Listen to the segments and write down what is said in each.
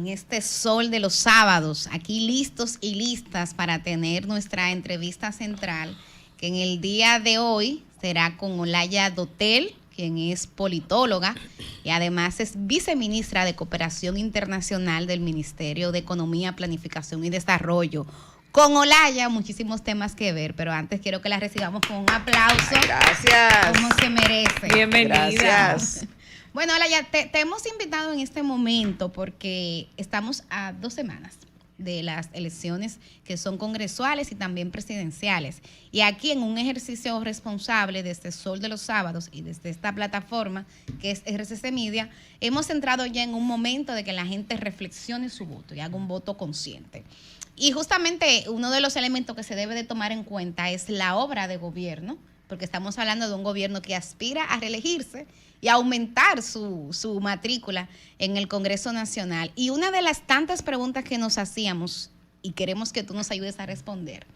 en este sol de los sábados, aquí listos y listas para tener nuestra entrevista central, que en el día de hoy será con Olaya Dotel, quien es politóloga y además es viceministra de Cooperación Internacional del Ministerio de Economía, Planificación y Desarrollo. Con Olaya muchísimos temas que ver, pero antes quiero que la recibamos con un aplauso. Ay, gracias. Como se merece. Bienvenida. Gracias. Bueno, Olaya, te hemos invitado en este momento porque estamos a 2 semanas de las elecciones que son congresuales y también presidenciales. Y aquí en un ejercicio responsable desde Sol de los Sábados y desde esta plataforma que es RCC Media, hemos entrado ya en un momento de que la gente reflexione su voto y haga un voto consciente. Y justamente uno de los elementos que se debe de tomar en cuenta es la obra de gobierno, porque estamos hablando de un gobierno que aspira a reelegirse y a aumentar su matrícula en el Congreso Nacional. Y una de las tantas preguntas que nos hacíamos, y queremos que tú nos ayudes a responder,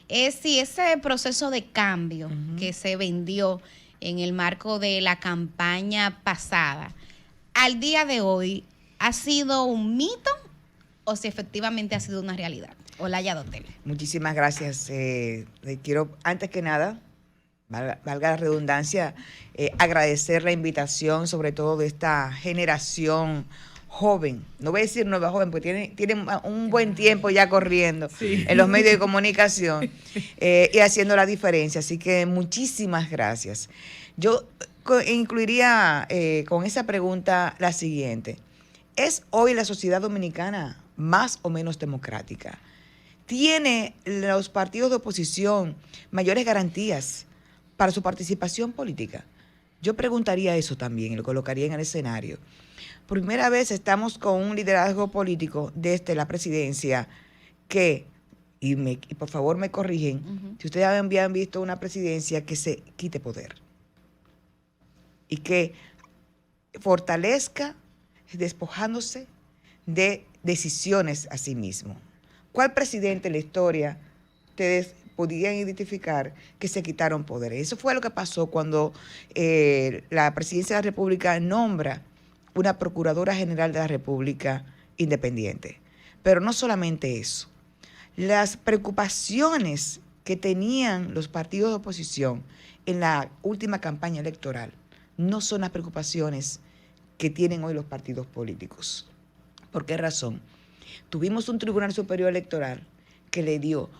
es si ese proceso de cambio que se vendió en el marco de la campaña pasada, al día de hoy, ¿ha sido un mito o si efectivamente ha sido una realidad? Olaya Dotel. Muchísimas gracias. Quiero, antes que nada, valga la redundancia, agradecer la invitación, sobre todo de esta generación joven. No voy a decir nueva joven, porque tienen un buen tiempo ya corriendo en los medios de comunicación y haciendo la diferencia. Así que muchísimas gracias. Yo incluiría con esa pregunta la siguiente. ¿Es hoy la sociedad dominicana más o menos democrática? ¿Tiene los partidos de oposición mayores garantías para su participación política? Yo preguntaría eso también y lo colocaría en el escenario. Por primera vez estamos con un liderazgo político desde la presidencia que, y por favor me corrigen, si ustedes habían visto una presidencia que se quite poder y que fortalezca despojándose de decisiones a sí mismo. ¿Cuál presidente en la historia ustedes podían identificar que se quitaron poderes? Eso fue lo que pasó cuando la Presidencia de la República nombra una Procuradora General de la República independiente. Pero no solamente eso. Las preocupaciones que tenían los partidos de oposición en la última campaña electoral no son las preocupaciones que tienen hoy los partidos políticos. ¿Por qué razón? Tuvimos un Tribunal Superior Electoral que le dio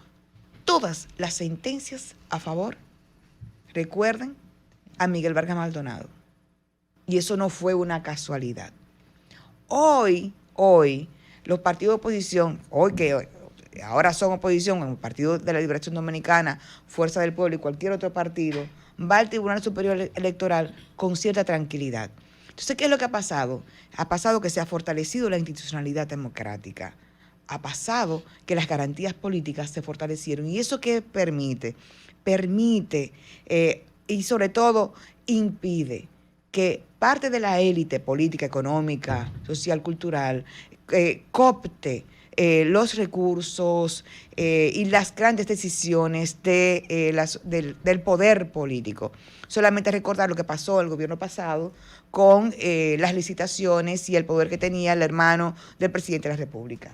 todas las sentencias a favor, recuerden, a Miguel Vargas Maldonado. Y eso no fue una casualidad. Hoy, los partidos de oposición, ahora son oposición, el Partido de la Liberación Dominicana, Fuerza del Pueblo y cualquier otro partido, va al Tribunal Superior Electoral con cierta tranquilidad. Entonces, ¿qué es lo que ha pasado? Ha pasado que se ha fortalecido la institucionalidad democrática. Ha pasado que las garantías políticas se fortalecieron. ¿Y eso qué permite? Permite y sobre todo impide que parte de la élite política, económica, social, cultural, coopte los recursos y las grandes decisiones del poder político. Solamente recordar lo que pasó el gobierno pasado con las licitaciones y el poder que tenía el hermano del presidente de la República,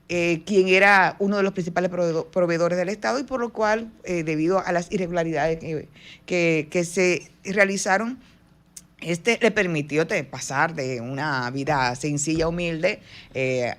quien era uno de los principales proveedores del Estado y por lo cual, debido a las irregularidades que se realizaron, le permitió pasar de una vida sencilla, humilde,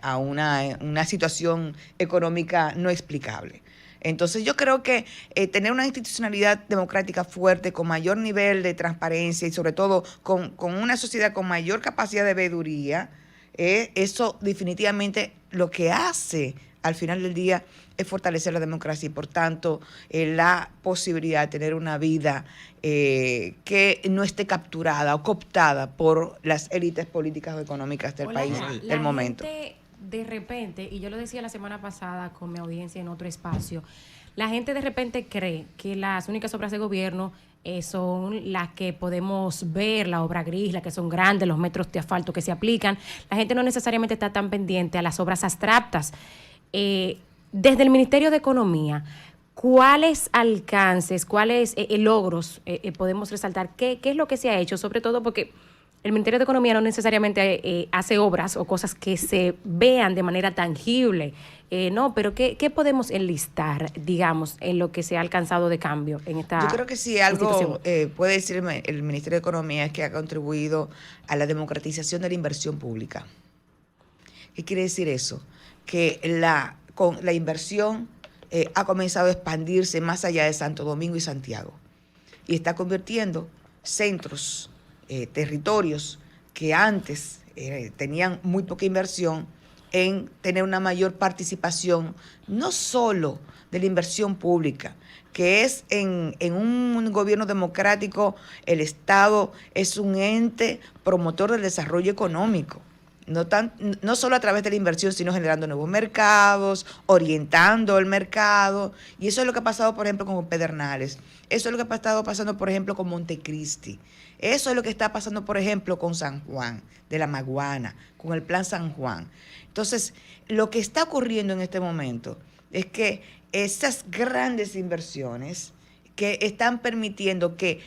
a una situación económica no explicable. Entonces yo creo que tener una institucionalidad democrática fuerte, con mayor nivel de transparencia y sobre todo con una sociedad con mayor capacidad de veeduría, eso definitivamente lo que hace al final del día es fortalecer la democracia y por tanto la posibilidad de tener una vida que no esté capturada o cooptada por las élites políticas o económicas del país del momento. De repente, y yo lo decía la semana pasada con mi audiencia en otro espacio, la gente de repente cree que las únicas obras de gobierno son las que podemos ver, la obra gris, las que son grandes, los metros de asfalto que se aplican. La gente no necesariamente está tan pendiente a las obras abstractas. Desde el Ministerio de Economía, ¿cuáles alcances, cuáles logros podemos resaltar? ¿Qué es lo que se ha hecho? Sobre todo porque el Ministerio de Economía no necesariamente hace obras o cosas que se vean de manera tangible. No, pero ¿qué podemos enlistar, digamos, en lo que se ha alcanzado de cambio en esta Yo creo que sí, algo institución? puede decir el Ministerio de Economía es que ha contribuido a la democratización de la inversión pública. ¿Qué quiere decir eso? Que con la inversión ha comenzado a expandirse más allá de Santo Domingo y Santiago y está convirtiendo centros, territorios que antes tenían muy poca inversión en tener una mayor participación, no solo de la inversión pública, que es en un gobierno democrático, el Estado es un ente promotor del desarrollo económico. No solo a través de la inversión, sino generando nuevos mercados, orientando el mercado. Y eso es lo que ha pasado, por ejemplo, con Pedernales. Eso es lo que ha estado pasando, por ejemplo, con Montecristi. Eso es lo que está pasando, por ejemplo, con San Juan de la Maguana, con el Plan San Juan. Entonces, lo que está ocurriendo en este momento es que esas grandes inversiones que están permitiendo que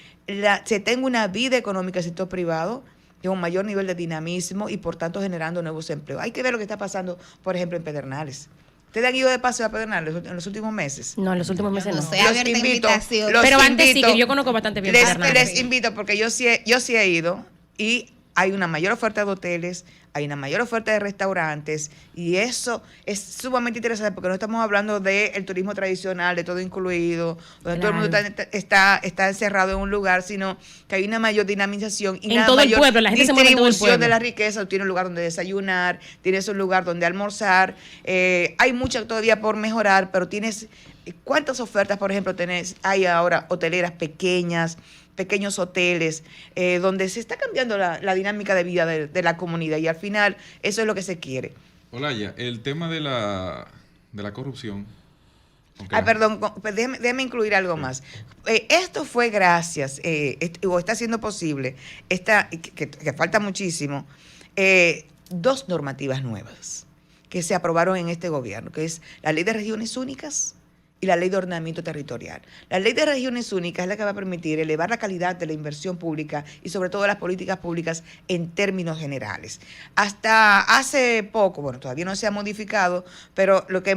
se tenga una vida económica del sector privado, de un mayor nivel de dinamismo y por tanto generando nuevos empleos. Hay que ver lo que está pasando, por ejemplo, en Pedernales. ¿Ustedes han ido de paseo a Pedernales en los últimos meses? No, en los últimos meses no. sé, abierta invitación. Pero antes sí, que yo conozco bastante bien Pedernales. Les invito porque yo sí he ido y hay una mayor oferta de hoteles, hay una mayor oferta de restaurantes y eso es sumamente interesante porque no estamos hablando del turismo tradicional, de todo incluido, donde todo el mundo está encerrado en un lugar, sino que hay una mayor dinamización y una mayor pueblo, la gente se mueve en todo el distribución pueblo de la riqueza. Tienes un lugar donde desayunar, tienes un lugar donde almorzar, hay mucho todavía por mejorar, pero tienes, ¿cuántas ofertas, por ejemplo, hay ahora hoteleras pequeños hoteles, donde se está cambiando la dinámica de vida de la comunidad y al final eso es lo que se quiere. Olaya, el tema de la corrupción. Okay. Perdón, déjeme incluir algo más. Esto fue gracias, o está siendo posible, que falta muchísimo, dos normativas nuevas que se aprobaron en este gobierno, que es la Ley de Regiones Únicas y la Ley de Ordenamiento Territorial. La Ley de Regiones Únicas es la que va a permitir elevar la calidad de la inversión pública y sobre todo las políticas públicas en términos generales. Hasta hace poco, bueno, todavía no se ha modificado, pero lo que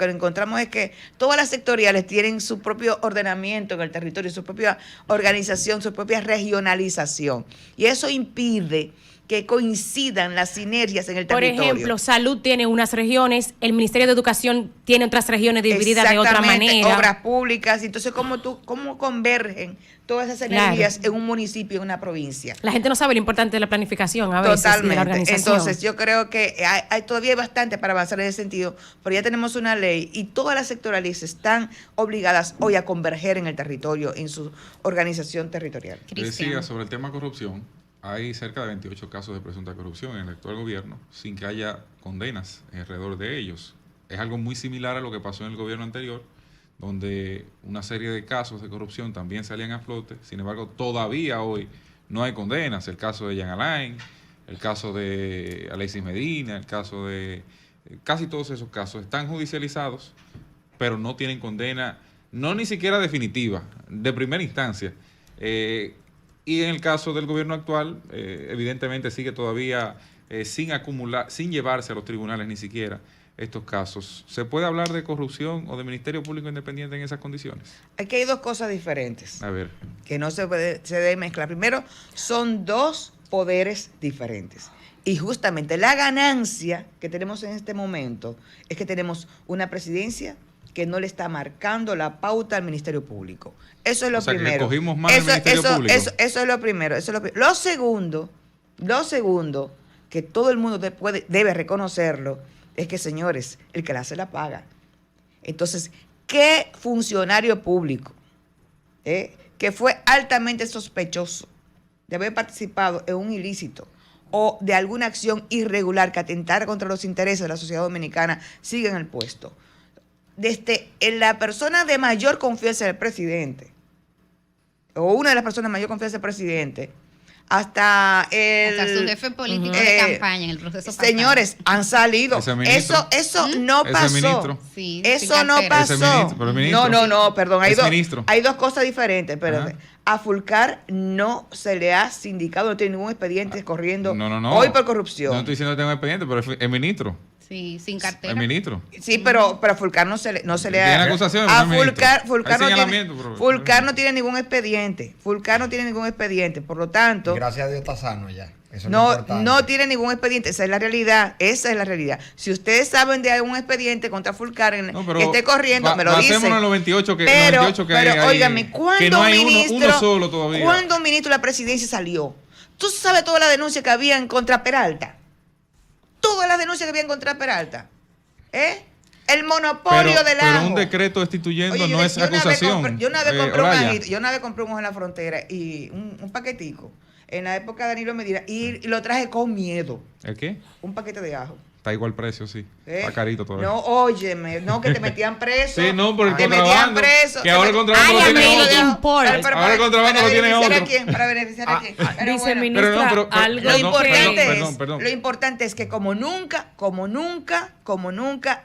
encontramos es que todas las sectoriales tienen su propio ordenamiento en el territorio, su propia organización, su propia regionalización. Y eso impide que coincidan las sinergias en el territorio. Por ejemplo, salud tiene unas regiones, el Ministerio de Educación tiene otras regiones divididas de otra manera. Obras públicas. Entonces, ¿cómo convergen todas esas energías en un municipio, en una provincia? La gente no sabe lo importante de la planificación a veces. Totalmente. De la organización. Entonces, yo creo que todavía hay bastante para avanzar en ese sentido, pero ya tenemos una ley y todas las sectoriales están obligadas hoy a converger en el territorio, en su organización territorial. Decía sobre el tema corrupción. Hay cerca de 28 casos de presunta corrupción en el actual gobierno sin que haya condenas alrededor de ellos. Es algo muy similar a lo que pasó en el gobierno anterior, donde una serie de casos de corrupción también salían a flote. Sin embargo, todavía hoy no hay condenas. El caso de Jean Alain, el caso de Alexis Medina, el caso de... Casi todos esos casos están judicializados, pero no tienen condena, no ni siquiera definitiva, de primera instancia. Y en el caso del gobierno actual, evidentemente sigue todavía sin llevarse a los tribunales ni siquiera estos casos. ¿Se puede hablar de corrupción o de Ministerio Público Independiente en esas condiciones? Aquí hay dos cosas diferentes. A ver. Que no se debe mezclar. Primero, son dos poderes diferentes. Y justamente la ganancia que tenemos en este momento es que tenemos una presidencia que no le está marcando la pauta al Ministerio Público. Eso es lo primero. Que cogimos más el Ministerio Público. Eso es lo primero. Lo segundo, que todo el mundo debe reconocerlo, es que, señores, el que la hace la paga. Entonces, ¿qué funcionario público que fue altamente sospechoso de haber participado en un ilícito o de alguna acción irregular que atentara contra los intereses de la sociedad dominicana sigue en el puesto? Desde la persona de mayor confianza del presidente, o una de las personas de mayor confianza del presidente, hasta su jefe político de campaña en el proceso pasado. Señores, han salido. Eso no pasó. Sí, eso no pasó. No, perdón. Hay dos cosas diferentes. Espérate. A Fulcar no se le ha sindicado, no tiene ningún expediente corriendo No. hoy por corrupción. No estoy diciendo que tenga expediente, pero es ministro. Sí, sin cartera. Es ministro. Sí, pero a Fulcar no se le Tiene ha... acusaciones, A pero es ministro. Fulcar Hay no tiene, señalamiento, pero- Fulcar no tiene ningún expediente. Fulcar no tiene ningún expediente. Por lo tanto, Gracias a Dios está sano ya. Eso es lo no, importante. no tiene ningún expediente. Esa es la realidad. Esa es la realidad. Si ustedes saben de algún expediente contra Fulcar No, pero que esté corriendo, me lo dicen. basémonos en los 28 que, Pero, los 28 que hay pero ahí, óigame, ¿cuándo que no hay ministro, uno solo todavía. ¿cuándo un ministro de la presidencia salió? ¿Tú sabes toda la denuncia que había en contra Peralta? Todas las denuncias que había en contra Peralta. El monopolio del agua. Pero un decreto destituyendo Oye, no es acusación. Yo una vez compré un Olaya. ajito, yo una vez compré un ojo en la frontera y un paquetico en la época de Danilo Medina y lo traje con miedo. ¿El qué? Un paquete de ajo. Está igual precio, sí. Está carito todavía. No, óyeme, no, que te metían preso. Sí, no, por el te contrabando. metían preso. Que ahora el contrabando Ay, lo a tiene mí otro. import. Ahora el contrabando lo tiene otro. ¿A quién? Para beneficiar a quién. Pero Dice bueno. ministra, Pero no, pero- algo Lo no, importante perdón. lo importante es que como nunca,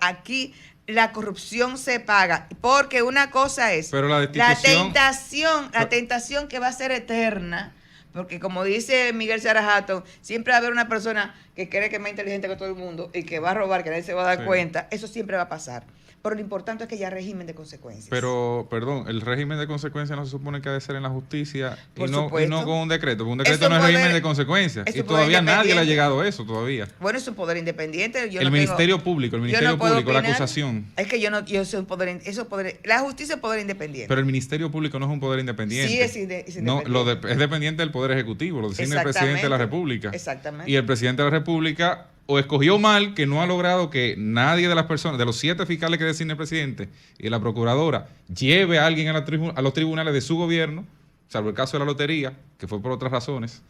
aquí la corrupción se paga. Porque una cosa es Pero la destitución- la tentación que va a ser eterna. Porque como dice Miguel Sarajato, siempre va a haber una persona que cree que es más inteligente que todo el mundo y que va a robar, que nadie se va a dar Sí. cuenta. Eso siempre va a pasar. Pero lo importante es que haya régimen de consecuencias. Pero, perdón, el régimen de consecuencias no se supone que ha de ser en la justicia y Por no supuesto. con un decreto. Porque un Es decreto un no es poder- régimen de consecuencias. es Y un poder todavía nadie le ha independiente. llegado a eso todavía. Bueno, es un poder independiente. Yo El no Ministerio tengo- Público, el yo Ministerio no puedo Público, la opinar. acusación. Es que yo soy un poder, la justicia es poder independiente. Pero el Ministerio Público no es un poder independiente. Sí, es No, independiente. es dependiente del Poder Ejecutivo, lo designa el presidente de la República. Exactamente. Y el presidente de la República o escogió mal, que no ha logrado que nadie de las personas, de los 7 fiscales que designa el presidente y de la procuradora, lleve a alguien a los tribunales de su gobierno, salvo el caso de la lotería, que fue por otras razones,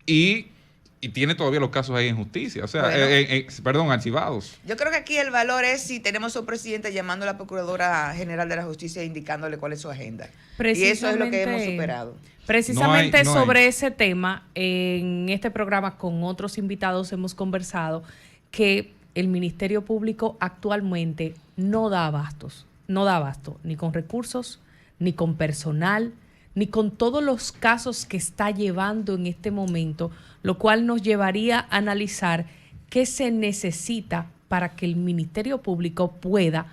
y tiene todavía los casos ahí en justicia, o sea, Bueno. archivados. Yo creo que aquí el valor es si tenemos a un presidente llamando a la Procuradora General de la Justicia e indicándole cuál es su agenda. Y eso es lo que hemos superado. Precisamente No hay. sobre ese tema, en este programa con otros invitados hemos conversado que el Ministerio Público actualmente no da abasto ni con recursos, ni con personal, ni con todos los casos que está llevando en este momento, lo cual nos llevaría a analizar qué se necesita para que el Ministerio Público pueda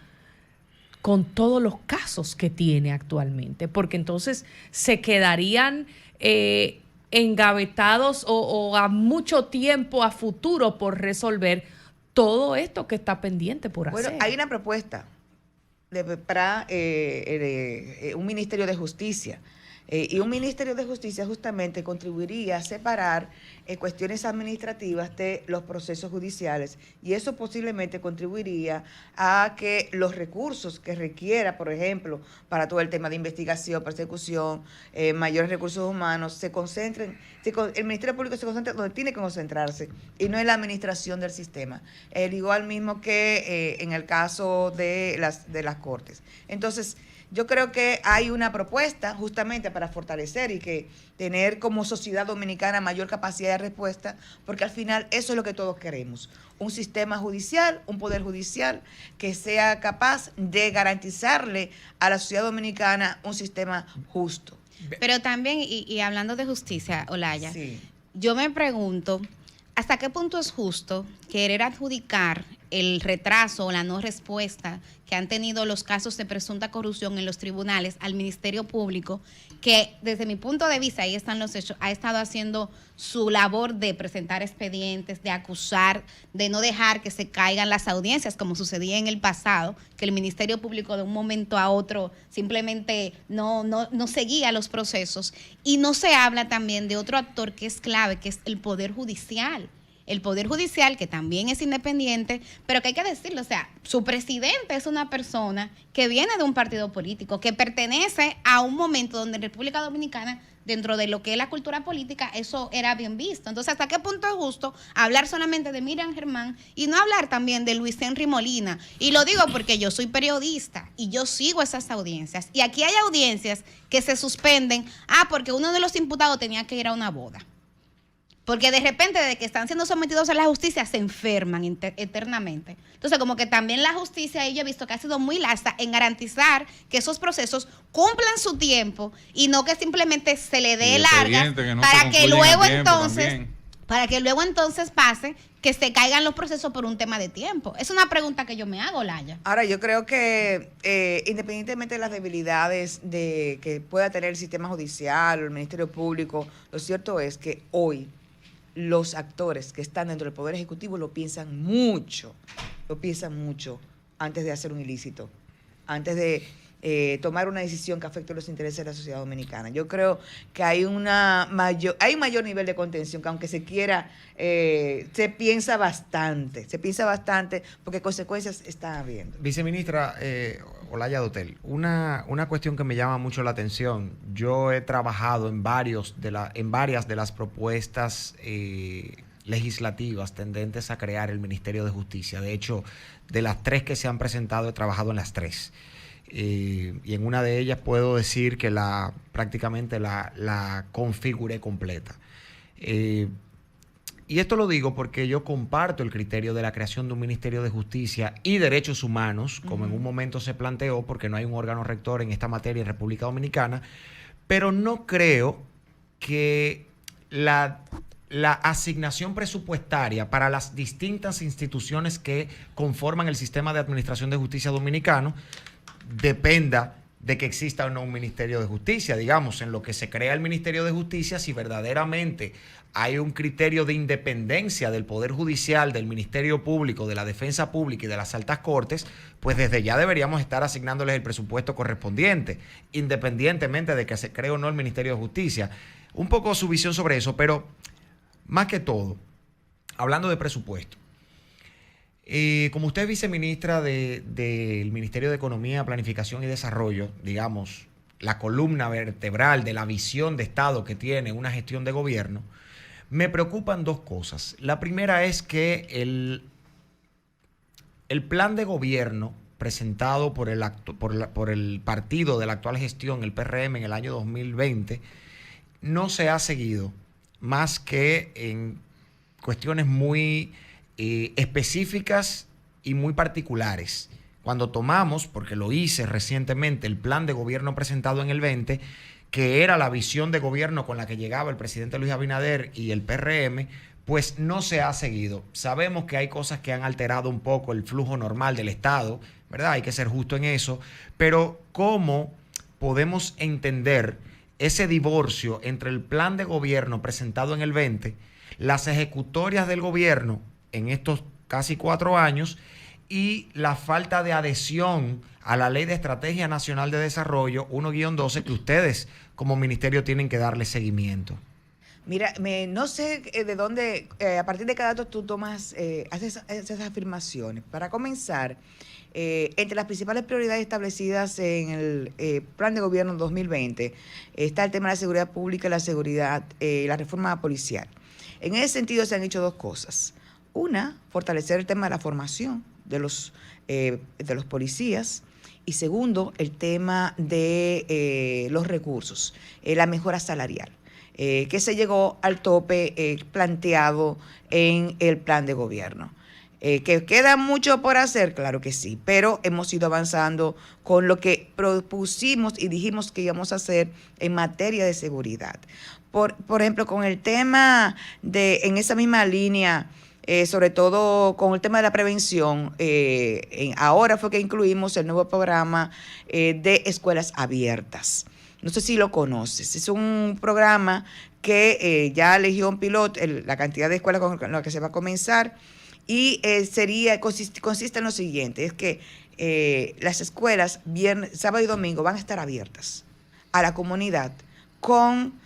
con todos los casos que tiene actualmente, porque entonces se quedarían engavetados o a mucho tiempo a futuro por resolver todo esto que está pendiente por Bueno, hacer. hay una propuesta para un Ministerio de Justicia. Y un Ministerio de Justicia justamente contribuiría a separar cuestiones administrativas de los procesos judiciales y eso posiblemente contribuiría a que los recursos que requiera, por ejemplo, para todo el tema de investigación, persecución, mayores recursos humanos, se concentren, el Ministerio Público se concentra donde tiene que concentrarse y no en la administración del sistema, igual mismo que en el caso de las Cortes. Entonces, yo creo que hay una propuesta justamente para fortalecer y que tener como sociedad dominicana mayor capacidad de respuesta, porque al final eso es lo que todos queremos. Un sistema judicial, un poder judicial que sea capaz de garantizarle a la sociedad dominicana un sistema justo. Pero también, y hablando de justicia, Olaya, Sí. yo me pregunto, ¿hasta qué punto es justo querer adjudicar el retraso o la no respuesta que han tenido los casos de presunta corrupción en los tribunales al Ministerio Público, que desde mi punto de vista, ahí están los hechos, ha estado haciendo su labor de presentar expedientes, de acusar, de no dejar que se caigan las audiencias, como sucedía en el pasado, que el Ministerio Público de un momento a otro simplemente no seguía los procesos? Y no se habla también de otro actor que es clave, que es el Poder Judicial. El Poder Judicial, que también es independiente, pero que hay que decirlo, o sea, su presidente es una persona que viene de un partido político, que pertenece a un momento donde en República Dominicana, dentro de lo que es la cultura política, eso era bien visto. Entonces, ¿hasta qué punto es justo hablar solamente de Miriam Germán y no hablar también de Luis Henry Molina? Y lo digo porque yo soy periodista y yo sigo esas audiencias. Y aquí hay audiencias que se suspenden, porque uno de los imputados tenía que ir a una boda. Porque de repente, de que están siendo sometidos a la justicia, se enferman eternamente. Entonces, como que también la justicia, yo he visto que ha sido muy laxa en garantizar que esos procesos cumplan su tiempo y no que simplemente se le dé largas para que luego entonces pase que se caigan los procesos por un tema de tiempo. Es una pregunta que yo me hago, Laya. Ahora, yo creo que independientemente de las debilidades que pueda tener el sistema judicial o el Ministerio Público, lo cierto es que hoy los actores que están dentro del Poder Ejecutivo lo piensan mucho antes de hacer un ilícito, antes de tomar una decisión que afecte los intereses de la sociedad dominicana. Yo creo que hay un mayor nivel de contención, que aunque se quiera, se piensa bastante porque consecuencias están habiendo. Viceministra Olaya Dotel, una cuestión que me llama mucho la atención. Yo he trabajado en varias de las propuestas legislativas tendentes a crear el Ministerio de Justicia. De hecho, de las 3 que se han presentado, he trabajado en las 3. Y en una de ellas puedo decir que prácticamente la configuré completa. Y esto lo digo porque yo comparto el criterio de la creación de un Ministerio de Justicia y Derechos Humanos, como en un momento se planteó, porque no hay un órgano rector en esta materia en República Dominicana, pero no creo que la asignación presupuestaria para las distintas instituciones que conforman el sistema de administración de justicia dominicano dependa de que exista o no un Ministerio de Justicia. Digamos, en lo que se crea el Ministerio de Justicia, si verdaderamente hay un criterio de independencia del Poder Judicial, del Ministerio Público, de la Defensa Pública y de las altas cortes, pues desde ya deberíamos estar asignándoles el presupuesto correspondiente, independientemente de que se cree o no el Ministerio de Justicia. Un poco su visión sobre eso, pero más que todo, hablando de presupuesto, como usted es viceministra del Ministerio de Economía, Planificación y Desarrollo, digamos, la columna vertebral de la visión de Estado que tiene una gestión de gobierno, me preocupan 2 cosas. La primera es que el plan de gobierno presentado por el partido de la actual gestión, el PRM, en el año 2020, no se ha seguido más que en cuestiones muy específicas y muy particulares. Cuando tomamos, porque lo hice recientemente, el plan de gobierno presentado en el 20, que era la visión de gobierno con la que llegaba el presidente Luis Abinader y el PRM, pues no se ha seguido. Sabemos que hay cosas que han alterado un poco el flujo normal del Estado, ¿verdad? Hay que ser justo en eso, pero ¿cómo podemos entender ese divorcio entre el plan de gobierno presentado en el 20, las ejecutorias del gobierno en estos casi 4 años y la falta de adhesión a la Ley de Estrategia Nacional de Desarrollo 1-12 que ustedes como ministerio tienen que darle seguimiento? Mira, no sé de dónde, a partir de cada dato tú tomas, haces esas afirmaciones. Para comenzar, entre las principales prioridades establecidas en el Plan de Gobierno 2020 está el tema de la seguridad pública, la seguridad, la reforma policial. En ese sentido se han hecho 2 cosas. Una, fortalecer el tema de la formación de los policías. Y segundo, el tema de los recursos, la mejora salarial, que se llegó al tope planteado en el plan de gobierno. ¿Que queda mucho por hacer? Claro que sí, pero hemos ido avanzando con lo que propusimos y dijimos que íbamos a hacer en materia de seguridad. Por ejemplo, con el tema en esa misma línea, sobre todo con el tema de la prevención, ahora fue que incluimos el nuevo programa de escuelas abiertas. No sé si lo conoces. Es un programa que ya eligió un piloto, la cantidad de escuelas con las que se va a comenzar, y consiste en lo siguiente, es que las escuelas viernes, sábado y domingo van a estar abiertas a la comunidad con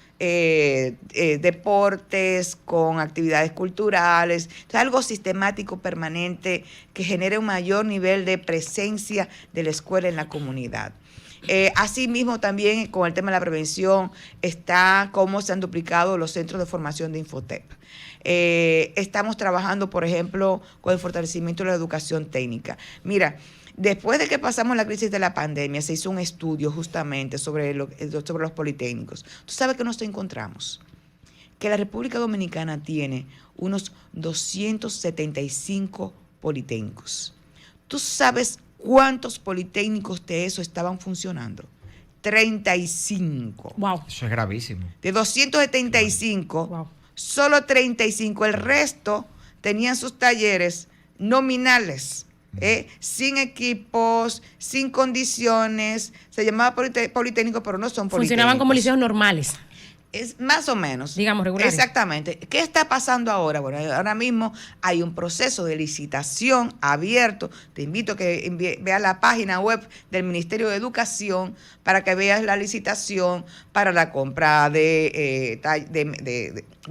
deportes, con actividades culturales, algo sistemático, permanente, que genere un mayor nivel de presencia de la escuela en la comunidad. Asimismo, también con el tema de la prevención está cómo se han duplicado los centros de formación de Infotep. Estamos trabajando, por ejemplo, con el fortalecimiento de la educación técnica. Mira, después de que pasamos la crisis de la pandemia, se hizo un estudio justamente sobre los politécnicos. ¿Tú sabes qué nos encontramos? que la República Dominicana tiene unos 275 politécnicos. ¿Tú sabes cuántos politécnicos de eso estaban funcionando? 35. Wow. Eso es gravísimo. De 275, Wow. solo 35. El resto tenían sus talleres nominales, sin equipos, sin condiciones. Se llamaba politécnico, pero no son politécnicos. Funcionaban como liceos normales. Es más o menos. Digamos, regulares. Exactamente. ¿Qué está pasando ahora? Bueno, ahora mismo hay un proceso de licitación abierto. Te invito a que veas la página web del Ministerio de Educación para que veas la licitación para la compra de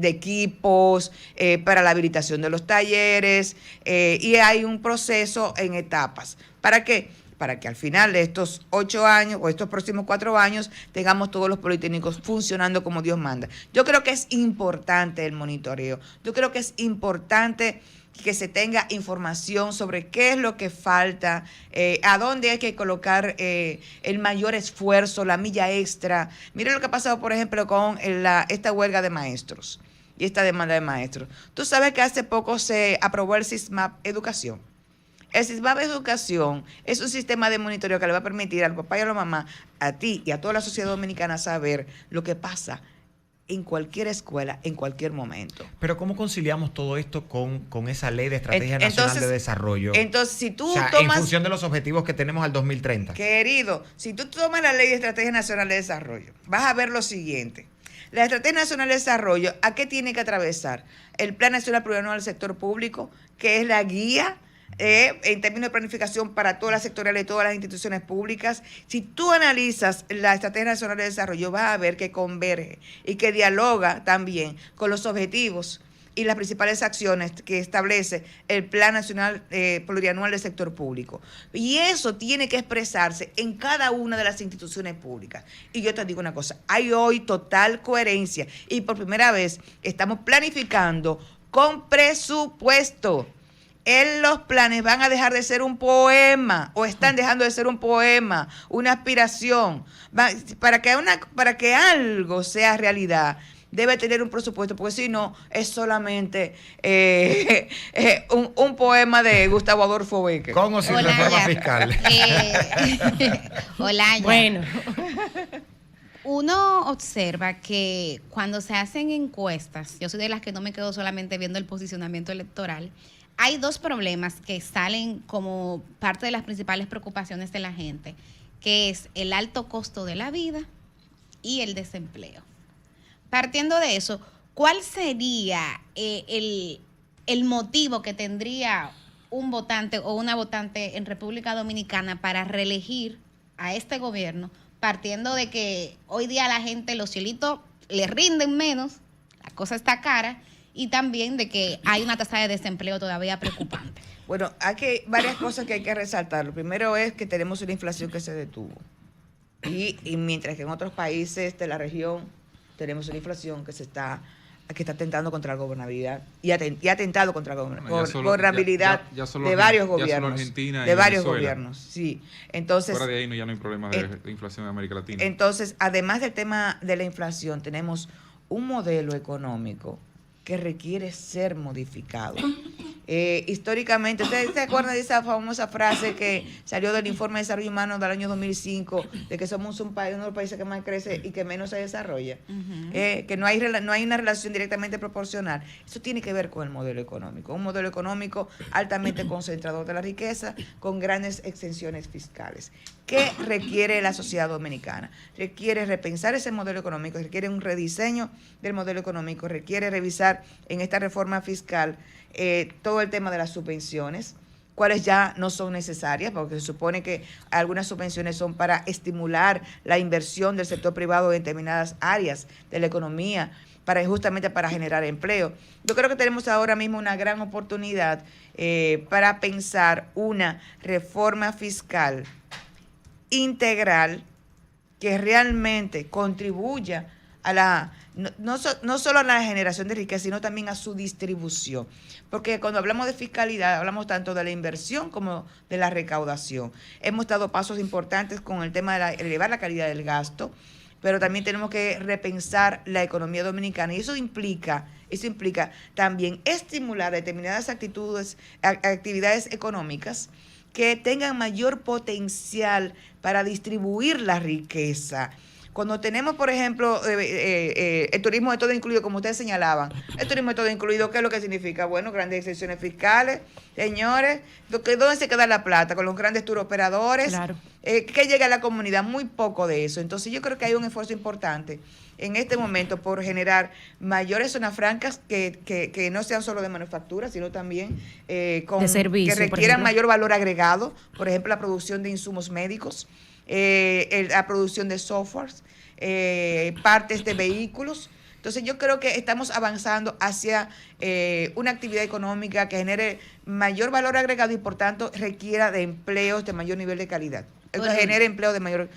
equipos, para la habilitación de los talleres, y hay un proceso en etapas. ¿Para qué? Para que al final de estos 8 años o estos próximos 4 años tengamos todos los politécnicos funcionando como Dios manda. Yo creo que es importante el monitoreo. Yo creo que es importante que se tenga información sobre qué es lo que falta, a dónde hay que colocar el mayor esfuerzo, la milla extra. Miren lo que ha pasado, por ejemplo, con esta huelga de maestros y esta demanda de maestros. Tú sabes que hace poco se aprobó el SISMAP Educación. El SISMAP Educación es un sistema de monitoreo que le va a permitir al papá y a la mamá, a ti y a toda la sociedad dominicana saber lo que pasa en cualquier escuela, en cualquier momento. Pero ¿cómo conciliamos todo esto con esa ley de Estrategia Nacional de Desarrollo? Entonces, si tú en tomas... función de los objetivos que tenemos al 2030. Querido, si tú tomas la ley de Estrategia Nacional de Desarrollo, vas a ver lo siguiente. La Estrategia Nacional de Desarrollo, ¿a qué tiene que atravesar? El Plan Nacional Plurianual del Sector Público, que es la guía en términos de planificación para todas las sectoriales de todas las instituciones públicas. Si tú analizas la Estrategia Nacional de Desarrollo, vas a ver que converge y que dialoga también con los objetivos y las principales acciones que establece el Plan Nacional Plurianual del Sector Público. Y eso tiene que expresarse en cada una de las instituciones públicas. Y yo te digo una cosa, hay hoy total coherencia y por primera vez estamos planificando con presupuesto. Los planes van a dejar de ser un poema o están dejando de ser un poema, una aspiración. Para que algo sea realidad, debe tener un presupuesto, porque si no, es solamente un poema de Gustavo Adolfo Bécquer. ¿Con o sin reforma fiscal? Hola. Bueno. Uno observa que cuando se hacen encuestas, yo soy de las que no me quedo solamente viendo el posicionamiento electoral, hay dos problemas que salen como parte de las principales preocupaciones de la gente, que es el alto costo de la vida y el desempleo. Partiendo de eso, ¿cuál sería el motivo que tendría un votante o una votante en República Dominicana para reelegir a este gobierno, partiendo de que hoy día a la gente los cielitos le rinden menos, la cosa está cara, y también de que hay una tasa de desempleo todavía preocupante? Bueno, hay varias cosas que hay que resaltar. Lo primero es que tenemos una inflación que se detuvo. Y mientras que en otros países de la región tenemos una inflación que está atentando contra la gobernabilidad y ha atentado contra la gobernabilidad de varios gobiernos. Argentina y de varios Venezuela. gobiernos, sí. Entonces, fuera de ahí ya no hay problemas de inflación en América Latina. Entonces, además del tema de la inflación, tenemos un modelo económico que requiere ser modificado. Históricamente, ¿ustedes se acuerdan de esa famosa frase que salió del Informe de Desarrollo Humano del año 2005, de que somos uno de los países que más crece y que menos se desarrolla? Que no hay una relación directamente proporcional. Eso tiene que ver con el modelo económico. Un modelo económico altamente concentrador de la riqueza, con grandes exenciones fiscales. ¿Qué requiere la sociedad dominicana? Requiere repensar ese modelo económico, requiere un rediseño del modelo económico, requiere revisar en esta reforma fiscal todo el tema de las subvenciones, cuáles ya no son necesarias, porque se supone que algunas subvenciones son para estimular la inversión del sector privado en determinadas áreas de la economía, justamente para generar empleo. Yo creo que tenemos ahora mismo una gran oportunidad para pensar una reforma fiscal integral que realmente contribuya a no solo a la generación de riqueza, sino también a su distribución. Porque cuando hablamos de fiscalidad, hablamos tanto de la inversión como de la recaudación. Hemos dado pasos importantes con el tema de elevar la calidad del gasto, pero también tenemos que repensar la economía dominicana y eso implica también estimular determinadas actividades económicas que tengan mayor potencial para distribuir la riqueza. Cuando tenemos, por ejemplo, el turismo de todo incluido, como ustedes señalaban, el turismo de todo incluido, ¿qué es lo que significa? Bueno, grandes exenciones fiscales, señores, ¿dónde se queda la plata? Con los grandes turoperadores, Claro. ¿qué llega a la comunidad? Muy poco de eso. Entonces yo creo que hay un esfuerzo importante en este momento por generar mayores zonas francas que no sean solo de manufactura, sino también De servicio, que por requieran ejemplo. mayor valor agregado, por ejemplo, la producción de insumos médicos, la producción de softwares, partes de vehículos. Entonces yo creo que estamos avanzando hacia una actividad económica que genere mayor valor agregado y por tanto requiera de empleos de mayor nivel de calidad. Genere empleo de mayor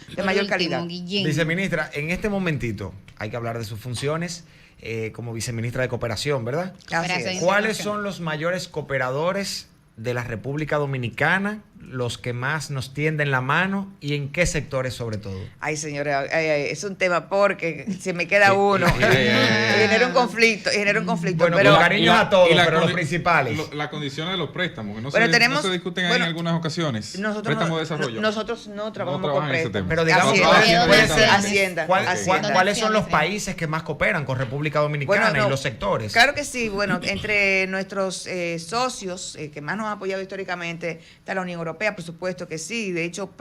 calidad. Guillén. Viceministra, en este momentito hay que hablar de sus funciones como viceministra de Cooperación, ¿verdad? Así es. ¿Cuáles son los mayores cooperadores de la República Dominicana, los que más nos tienden la mano y en qué sectores sobre todo? Ay, señora, es un tema porque se me queda uno. Y genera un conflicto. Bueno, pero con cariño a todos, pero los principales. La condición de los préstamos, que no, Bueno, no se discuten ahí en algunas ocasiones. Préstamos de desarrollo. Nosotros no trabajamos trabajan con en ese préstamos. tema. Pero digamos, Hacienda. ¿cuáles son los países que más cooperan con República Dominicana Bueno, no, y los sectores? Claro que sí. Bueno, entre nuestros socios que más nos han apoyado históricamente está la Unión Europea, por supuesto que sí. De hecho,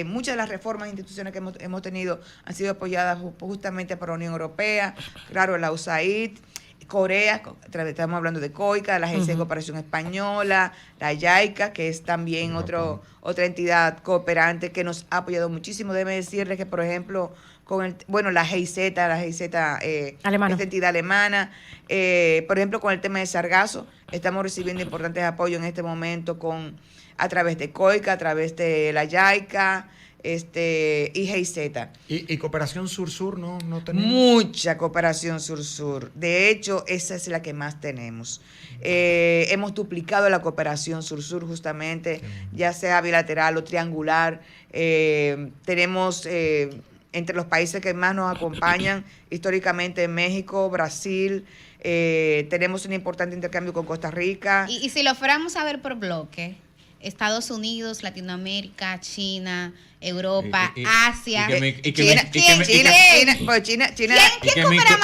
muchas de las reformas e instituciones que hemos tenido han sido apoyadas justamente por la Unión Europea. Claro, la USAID, Corea, estamos hablando de COICA, la Agencia de Cooperación Española, la JICA, que es también otra entidad cooperante que nos ha apoyado muchísimo. Debe decirles que, por ejemplo, la GIZ, Alemana. esta entidad alemana, por ejemplo, con el tema de sargazo, estamos recibiendo importantes apoyos en este momento a través de COICA, a través de la JICA, y GIZ. ¿Y Cooperación Sur-Sur no tenemos? Mucha cooperación sur-sur. De hecho, esa es la que más tenemos. Hemos duplicado la cooperación sur-sur justamente, ya sea bilateral o triangular. Tenemos entre los países que más nos acompañan históricamente México, Brasil. Tenemos un importante intercambio con Costa Rica. Y si lo fuéramos a ver por bloque, Estados Unidos, Latinoamérica, China, Europa, Asia. ¿Quién coopera más?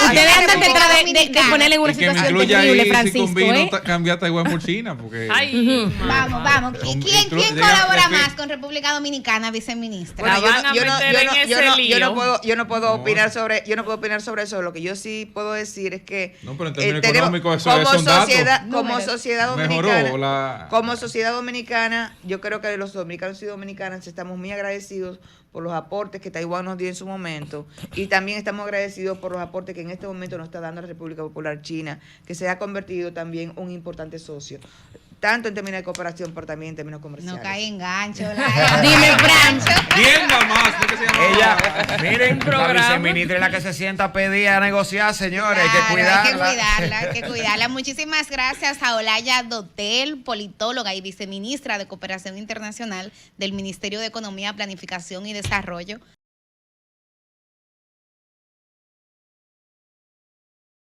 Ustedes andan detrás de ponerle en una Y que me situación incluya terrible, ahí, si Francisco, combino, cambiar Taiwán por China, porque... Vamos. ¿Quién colabora más con República Dominicana, viceministra? Bueno, yo no puedo No. opinar sobre eso. Lo que yo sí puedo decir es que No, pero en términos económicos eso es un dato. como sociedad Mejoró dominicana, la... como sociedad dominicana, yo creo que los dominicanos y dominicanas estamos muy agradecidos por los aportes que Taiwán nos dio en su momento y también estamos agradecidos por los aportes que en este momento nos está dando la República Popular China, que se ha convertido también un importante socio, tanto en términos de cooperación, pero también en términos comerciales. No cae en gancho. Dime, Francho. ¿Quién nada más? ¿Por qué se llama? Ella, miren, la programa. viceministra es la que se sienta a pedir, a negociar, señores, Claro, hay hay que cuidarla. Muchísimas gracias a Olaya Dotel, politóloga y viceministra de Cooperación Internacional del Ministerio de Economía, Planificación y Desarrollo.